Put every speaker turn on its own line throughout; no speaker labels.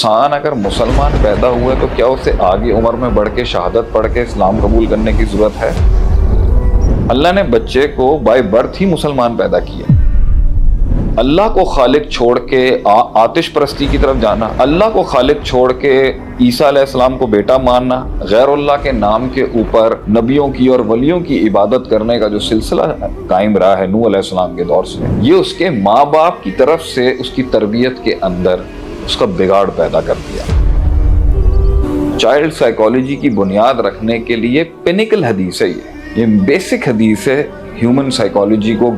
انسان اگر مسلمان پیدا ہوا ہے تو کیا اسے آگے عمر میں بڑھ کے شہادت پڑھ کے اسلام قبول کرنے کی ضرورت ہے؟ اللہ نے بچے کو بائی برتھ ہی مسلمان پیدا کیا۔ اللہ کو خالق چھوڑ کے آتش پرستی کی طرف جانا، اللہ کو خالق چھوڑ کے عیسیٰ علیہ السلام کو بیٹا ماننا، غیر اللہ کے نام کے اوپر نبیوں کی اور ولیوں کی عبادت کرنے کا جو سلسلہ قائم رہا ہے نوح علیہ السلام کے دور سے، یہ اس کے ماں باپ کی طرف سے اس کی تربیت کے اندر اس کا بگاڑ پیدا کر دیا۔ چائلڈ سائیکالوجی کی بنیاد رکھنے کے لیے پینیکل حدیث ہے، یہ بیسک حدیث ہے ہیومن سائیکالوجی کو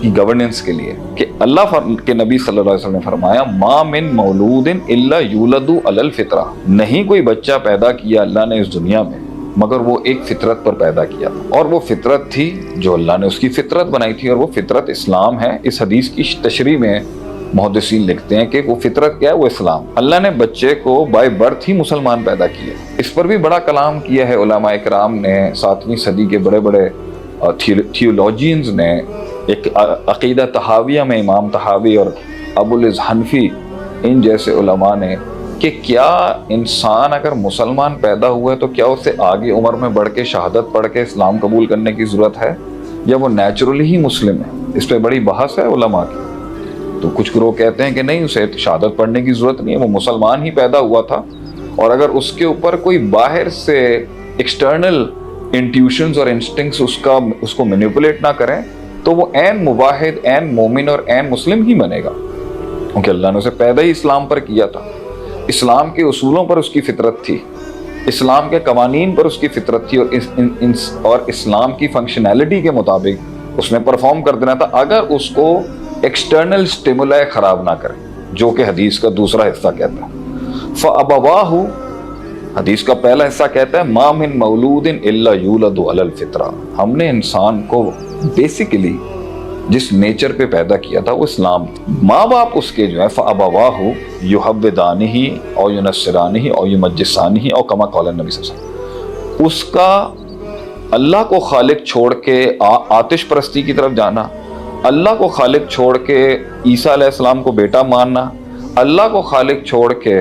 کی گورننس کے لیے، کہ اللہ کے نبی صلی اللہ علیہ وسلم نے فرمایا ما من مولود الا یولد علی الفطرہ، نہیں کوئی بچہ پیدا کیا اللہ نے اس دنیا میں مگر وہ ایک فطرت پر پیدا کیا تھا، اور وہ فطرت تھی جو اللہ نے اس کی فطرت بنائی تھی، اور وہ فطرت اسلام ہے۔ اس حدیث کی تشریح میں محدثین لکھتے ہیں کہ وہ فطرت کیا ہے، وہ اسلام۔ اللہ نے بچے کو بائی برتھ ہی مسلمان پیدا کیا۔ اس پر بھی بڑا کلام کیا ہے علماء اکرام نے، 7ویں صدی کے بڑے بڑے تھیولوجینز نے۔ ایک عقیدہ تحاویہ میں امام تحاوی اور ابو العز حنفی ان جیسے علماء نے، کہ کیا انسان اگر مسلمان پیدا ہوا ہے تو کیا اسے آگے عمر میں بڑھ کے شہادت پڑھ کے اسلام قبول کرنے کی ضرورت ہے، یا وہ نیچرلی ہی مسلم ہے؟ اس پہ بڑی بحث ہے علماء کی۔ تو کچھ گروہ کہتے ہیں کہ نہیں، اسے شہادت پڑھنے کی ضرورت نہیں ہے، وہ مسلمان ہی پیدا ہوا تھا، اور اگر اس کے اوپر کوئی باہر سے ایکسٹرنل انٹیوشنز اور انسٹنکٹس اس کو مینیپولیٹ نہ کریں تو وہ عین مواحد، عین مومن اور عین مسلم ہی بنے گا، کیونکہ اللہ نے اسے پیدا ہی اسلام پر کیا تھا۔ اسلام کے اصولوں پر اس کی فطرت تھی، اسلام کے قوانین پر اس کی فطرت تھی، اور اسلام کی فنکشنالٹی کے مطابق اس نے پرفارم کر دینا تھا، اگر اس کو ایکسٹرنل سٹیمولا خراب نہ کرے، جو کہ حدیث کا دوسرا حصہ کہتا ہے۔ فَأَبَوَاهُ، حدیث کا پہلا حصہ کہتا ہے ما من مولود الا یولد علی الفطرہ، ہم نے انسان کو بیسیکلی جس نیچر پہ پیدا کیا تھا وہ اسلام۔ ماں باپ اس کے جو ہے فَأَبَوَاهُ يُحَوِّدَانِهِ او يُنَصِّرَانِهِ او يُمَجِّسَانِهِ او كما قال النبی صلی اللہ علیہ وسلم، اس کا اللہ کو خالق چھوڑ کے آتش پرستی کی طرف جانا، اللہ کو خالق چھوڑ کے عیسیٰ علیہ السلام کو بیٹا ماننا، اللہ کو خالق چھوڑ کے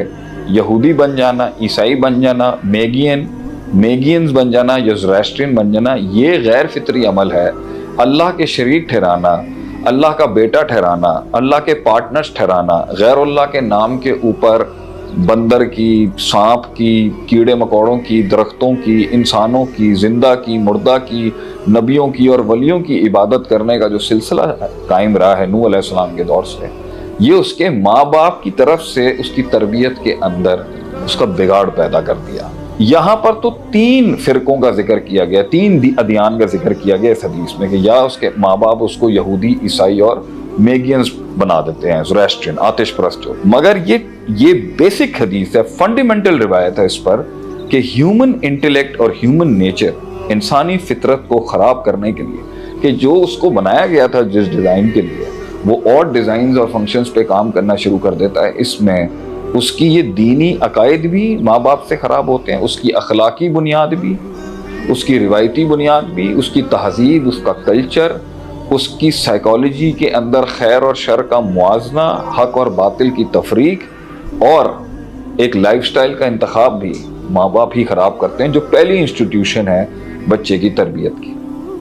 یہودی بن جانا، عیسائی بن جانا، میگینز بن جانا یا زرائسٹرین بن جانا، یہ غیر فطری عمل ہے۔ اللہ کے شریک ٹھہرانا، اللہ کا بیٹا ٹھہرانا، اللہ کے پارٹنرز ٹھہرانا، غیر اللہ کے نام کے اوپر بندر کی، سانپ کی، کیڑے مکوڑوں کی، درختوں کی، انسانوں کی، زندہ کی، مردہ کی، نبیوں کی اور ولیوں کی عبادت کرنے کا جو سلسلہ قائم رہا ہے نوح علیہ السلام کے دور سے، یہ اس کے ماں باپ کی طرف سے اس کی تربیت کے اندر اس کا بگاڑ پیدا کر دیا۔ یہاں پر تو 3 فرقوں کا ذکر کیا گیا، 3 ادیان کا ذکر کیا گیا اس حدیث میں، کہ یا اس کے ماں باپ اس کو یہودی، عیسائی اور میگینز بنا دیتے ہیں، زرائسٹرین، آتش پرست، مگر یہ بیسک حدیث ہے، فنڈامنٹل روایت ہے اس پر، کہ ہیومن انٹیلیکٹ اور ہیومن نیچر، انسانی فطرت کو خراب کرنے کے لیے، کہ جو اس کو بنایا گیا تھا جس ڈیزائن کے لیے، وہ اور ڈیزائنز اور فنکشنز پہ کام کرنا شروع کر دیتا ہے۔ اس میں اس کی یہ دینی عقائد بھی ماں باپ سے خراب ہوتے ہیں، اس کی اخلاقی بنیاد بھی، اس کی روایتی بنیاد بھی، اس کی تہذیب، اس کا کلچر، اس کی سائیکالوجی کے اندر خیر اور شر کا موازنہ، حق اور باطل کی تفریق، اور ایک لائف سٹائل کا انتخاب بھی ماں باپ ہی خراب کرتے ہیں، جو پہلی انسٹیٹیوشن ہے بچے کی تربیت کی۔